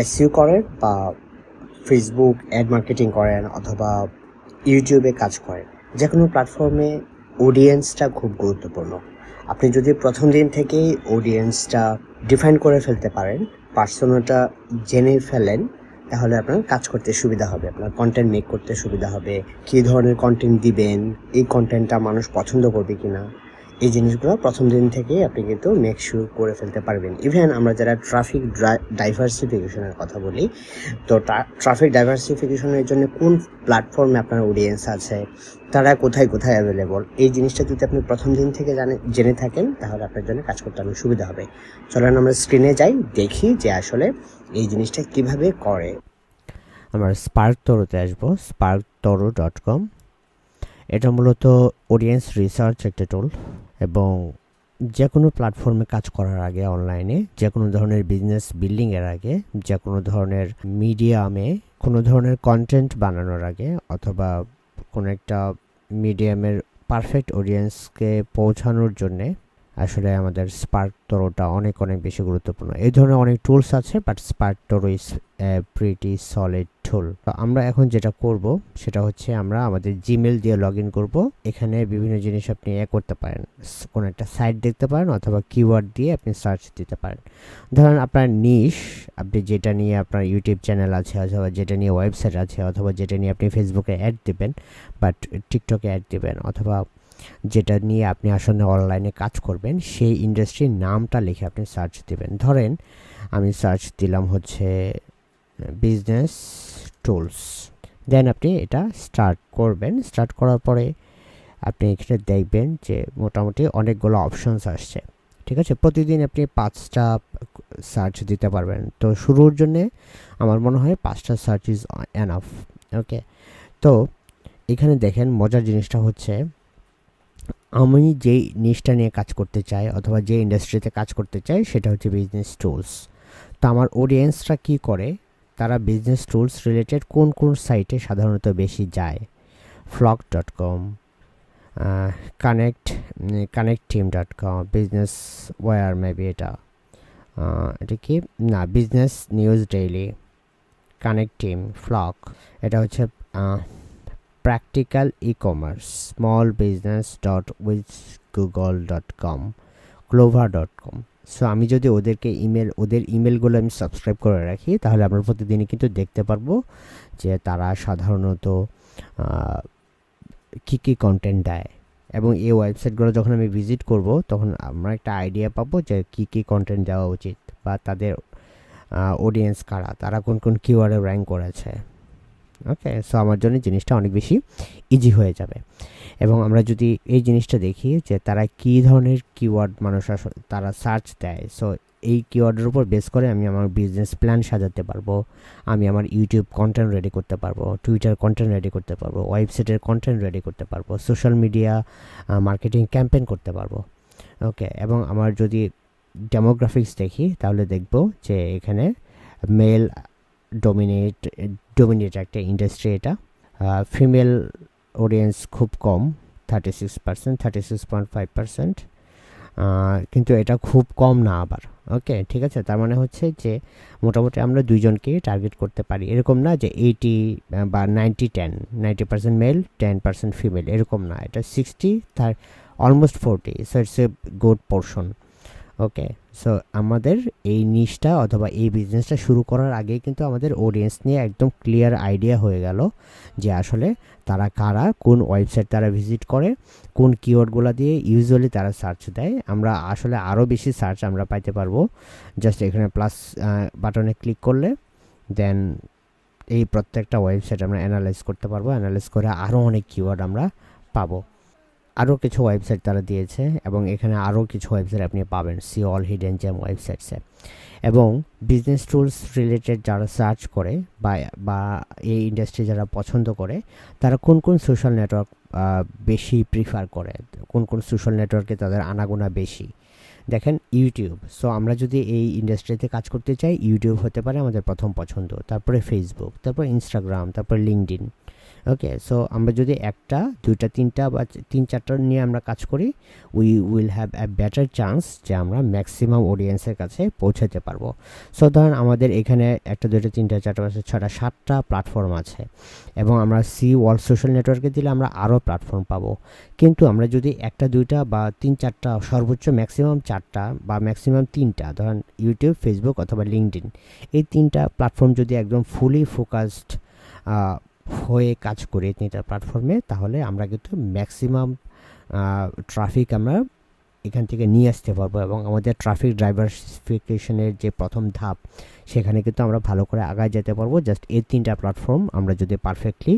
SEO করেন বা Facebook ad marketing করেন অথবা ইউটিউবে কাজ করেন, যে কোনো প্ল্যাটফর্মে অডিয়েন্সটা খুব গুরুত্বপূর্ণ। আপনি যদি প্রথম দিন থেকেই অডিয়েন্সটা ডিফাইন করে ফেলতে পারেন, পার্সোনাটা জেনে ফেলেন, তাহলে আপনার কাজ করতে সুবিধা হবে, আপনার কন্টেন্ট মেক করতে সুবিধা হবে, কী ধরনের কন্টেন্ট দিবেন, এই কন্টেন্টটা মানুষ পছন্দ করবে কিনা, এই জিনিসগুলো প্রথম দিন থেকেই আপনি কিন্তু মেক শিওর করে ফেলতে পারবেন। ইভেন আমরা যারা ট্রাফিক ডাইভার্সিফিকেশনের কথা বলি, তো ট্রাফিক ডাইভার্সিফিকেশনের জন্য কোন প্ল্যাটফর্মে আপনার অডিয়েন্স আছে, তারা কোথায় কোথায় অ্যাভেলেবল, এই জিনিসটা যদি আপনি প্রথম দিন থেকে জেনে থাকেন, তাহলে আপনার জন্য কাজ করতে অনেক সুবিধা হবে। চলেন আমরা স্ক্রিনে যাই, দেখি যে আসলে এই জিনিসটা কিভাবে করে। আমরা স্পার্ক তরোতে আসবো, sparktoro.com। এটা মূলত অডিয়েন্স রিসার্চ একটা টুল, এবং যে কোনো প্ল্যাটফর্মে কাজ করার আগে, অনলাইনে যে কোনো ধরনের বিজনেস বিল্ডিংয়ের আগে, যে কোনো ধরনের মিডিয়ামে কোনো ধরনের কন্টেন্ট বানানোর আগে, অথবা কোনো একটা মিডিয়ামের পারফেক্ট অডিয়েন্সকে পৌঁছানোর জন্যে আসলে আমাদের স্পার্ক তরোটা অনেক অনেক বেশি গুরুত্বপূর্ণ। এই ধরনের অনেক টুলস আছে, বাট স্পার্ক তরো ইজ প্রিটি সলিড টুল। তো আমরা এখন যেটা করব সেটা হচ্ছে আমরা আমাদের জিমেল দিয়ে লগ ইন করবো। এখানে বিভিন্ন জিনিস আপনি করতে পারেন, কোনো একটা সাইট দেখতে পারেন, অথবা কিওয়ার্ড দিয়ে আপনি সার্চ দিতে পারেন। ধরেন আপনার নিশ, আপনি যেটা নিয়ে আপনার ইউটিউব চ্যানেল আছে, অথবা যেটা নিয়ে ওয়েবসাইট আছে, অথবা যেটা নিয়ে আপনি ফেসবুকে অ্যাড দেবেন, বাট টিকটকে অ্যাড দেবেন, অথবা যেটা নিয়ে আপনি আসলে অনলাইনে কাজ করবেন, সেই ইন্ডাস্ট্রির নামটা লিখে আপনি সার্চ দেবেন। ধরেন আমি সার্চ দিলাম হচ্ছে বিজনেস টুলস, দেন আপনি এটা স্টার্ট করবেন। স্টার্ট করার পরে আপনি এখানে দেখবেন যে মোটামুটি অনেকগুলো অপশনস আসছে, ঠিক আছে। প্রতিদিন আপনি 5টা সার্চ দিতে পারবেন। তো শুরুর জন্যে আমার মনে হয় 5টা সার্চ ইজ এনাফ। ওকে, তো এখানে দেখেন মজার জিনিসটা হচ্ছে, আমি যেই নিশটা নিয়ে কাজ করতে চাই, অথবা যে ইন্ডাস্ট্রিতে কাজ করতে চাই, সেটা হচ্ছে বিজনেস টুলস। তো আমার অডিয়েন্সরা কি করে, তারা বিজনেস টুলস রিলেটেড কোন কোন সাইটে সাধারণত বেশি যায়? Flock dot com, Connecteam dot com, business wire, maybe এটা কি না, business news daily, connect team, flock. এটা হচ্ছে practical e commerce, small business .withgoogle.com, clover.com। So আমি যদি ওদের ইমেলগুলো আমি সাবস্ক্রাইব করে রাখি, তাহলে আমরা প্রতিদিনই কিন্তু দেখতে পারবো যে তারা সাধারণত কী কী কন্টেন্ট দেয়, এবং এই ওয়েবসাইটগুলো যখন আমি ভিজিট করব, তখন আমরা একটা আইডিয়া পাবো যে কী কী কন্টেন্ট দেওয়া উচিত, বা তাদের অডিয়েন্স কারা, তারা কোন কোন কিওয়ার্ডে র্যাঙ্ক করেছে। ওকে, সো আমার জন্য জিনিসটা অনেক বেশি ইজি হয়ে যাবে। এবং আমরা যদি এই জিনিসটা দেখি যে তারা কী ধরনের কিওয়ার্ড মানুষ তারা সার্চ দেয়, সো এই কিওয়ার্ডের উপর বেস করে আমি আমার বিজনেস প্ল্যান সাজাতে পারবো, আমি আমার ইউটিউব কন্টেন্ট রেডি করতে পারবো, টুইটার কন্টেন্ট রেডি করতে পারবো, ওয়েবসাইটের কন্টেন্ট রেডি করতে পারবো, সোশ্যাল মিডিয়া মার্কেটিং ক্যাম্পেইন করতে পারবো। ওকে, এবং আমার যদি ডেমোগ্রাফিক্স দেখি, তাহলে দেখব যে এখানে মেল ডোমিনেট একটা ইন্ডাস্ট্রি, এটা ফিমেল অডিয়েন্স খুব কম, 36%, 36.5%, কিন্তু এটা খুব কম না আবার। ওকে, ঠিক আছে, তার মানে হচ্ছে যে মোটামুটি আমরা দুইজনকে টার্গেট করতে পারি। এরকম না যে 80 বা 90-10, 90% মেল, 10% ফিমেল, এরকম না, এটা 60, almost 40, so it's a good portion. Okay, so আমাদের এই নিশটা অথবা এই বিজনেসটা শুরু করার আগেই কিন্তু আমাদের অডিয়েন্স নিয়ে একদম ক্লিয়ার আইডিয়া হয়ে গেল যে আসলে তারা কারা, কোন ওয়েবসাইট তারা ভিজিট করে, কোন কিওয়ার্ডগুলো দিয়ে ইউজুয়ালি তারা সার্চ দেয়। আমরা আসলে আরও বেশি সার্চ আমরা পাইতে পারবো, জাস্ট এখানে প্লাস বাটনে ক্লিক করলে দেন এই প্রত্যেকটা ওয়েবসাইট আমরা অ্যানালাইজ করতে পারবো। অ্যানালাইজ করে আরও অনেক কিওয়ার্ড আমরা পাবো। আরও কিছু ওয়েবসাইট তারা দিয়েছে, এবং এখানে আরও কিছু ওয়েবসাইট আপনি পাবেন, সি অল হিডেন জেম ওয়েবসাইটসে। এবং বিজনেস টুলস রিলেটেড যারা সার্চ করে বা এই ইন্ডাস্ট্রি যারা পছন্দ করে, তারা কোন কোন সোশ্যাল নেটওয়ার্ক বেশি প্রিফার করে, কোন কোন সোশ্যাল নেটওয়ার্কে তাদের আনাগোনা বেশি। দেখেন ইউটিউব, সো আমরা যদি এই ইন্ডাস্ট্রিতে কাজ করতে চাই, ইউটিউব হতে পারে আমাদের প্রথম পছন্দ, তারপরে ফেসবুক, তারপর ইনস্টাগ্রাম, তারপর লিঙ্কডইন। ওকে, সো আমরা যদি একটা দুইটা তিনটা বা তিন চারটা নিয়ে আমরা কাজ করি, we will have a better chance যে আমরা ম্যাক্সিমাম অডিয়েন্সের কাছে পৌঁছাতে পারবো। সো ধরেন আমাদের এখানে একটা দুইটা তিনটা চারটা পাঁচটা ছটা সাতটা প্ল্যাটফর্ম আছে, এবং আমরা ওয়ার্ল্ড সোশ্যাল নেটওয়ার্কে দিলে আমরা আরও প্ল্যাটফর্ম পাবো। কিন্তু আমরা যদি একটা দুইটা বা তিন চারটা, সর্বোচ্চ ম্যাক্সিমাম চারটা বা ম্যাক্সিমাম তিনটা, ধরেন ইউটিউব, ফেসবুক অথবা লিঙ্কডইন, এই তিনটা প্ল্যাটফর্ম যদি একদম ফুলি ফোকাসড হয়ে কাজ করি তিনটা প্ল্যাটফর্মে, তাহলে আমরা কিন্তু ম্যাক্সিমাম ট্রাফিক আমরা এখান থেকে নিয়ে আসতে পারবো, এবং আমাদের ট্রাফিক ডাইভার্সিফিকেশনের যে প্রথম ধাপ, সেখানে কিন্তু আমরা ভালো করে আগায় যেতে পারবো জাস্ট এই তিনটা প্ল্যাটফর্ম আমরা যদি পারফেক্টলি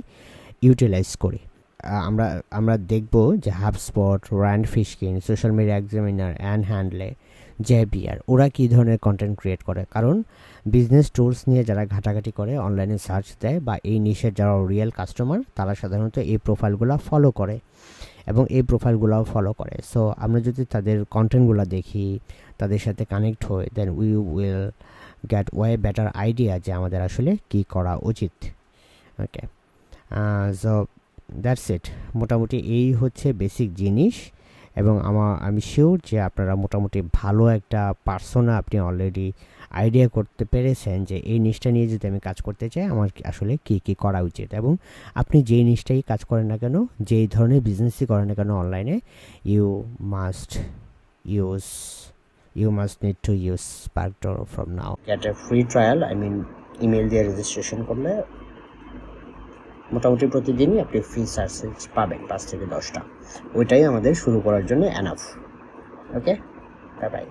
ইউটিলাইজ করি। আমরা দেখব যে HubSpot, Rand Fishkin, social media examiner, and Handley, JBR, ওরা কী ধরনের কন্টেন্ট ক্রিয়েট করে। কারণ বিজনেস টুলস নিয়ে যারা ঘাটাঘাটি করে, অনলাইনে সার্চ দেয়, বা এই নিশের যারা রিয়েল কাস্টমার, তারা সাধারণত এই প্রোফাইলগুলো ফলো করে এবং এই প্রোফাইলগুলোও ফলো করে। সো আমরা যদি তাদের কন্টেন্টগুলো দেখি, তাদের সাথে কানেক্ট হই, then we will get way better idea যে আমাদের আসলে কী করা উচিত। Okay, so that's it. মোটামুটি এই হচ্ছে বেসিক জিনিস, এবং আমি শিওর যে আপনারা মোটামুটি ভালো একটা পার্সোনা আপনি অলরেডি আইডিয়া করতে পেরেছেন যে এই নিশটা নিয়ে যদি আমি কাজ করতে চাই, আমার আসলে কী কী করা উচিত। এবং আপনি যেই নিশটাই কাজ করেন না কেন, যেই ধরনের বিজনেসই করেন না কেন অনলাইনে, you must need to use SparkToro from now. Get a free trial, email দিয়ে রেজিস্ট্রেশন করলে মোটামুটি প্রতিদিনই আপনি ফ্রি সার্চেস পাবেন 5 থেকে 10টা। ওইটাই আমাদের শুরু করার জন্য এনাফ। ওকে, বাই বাই।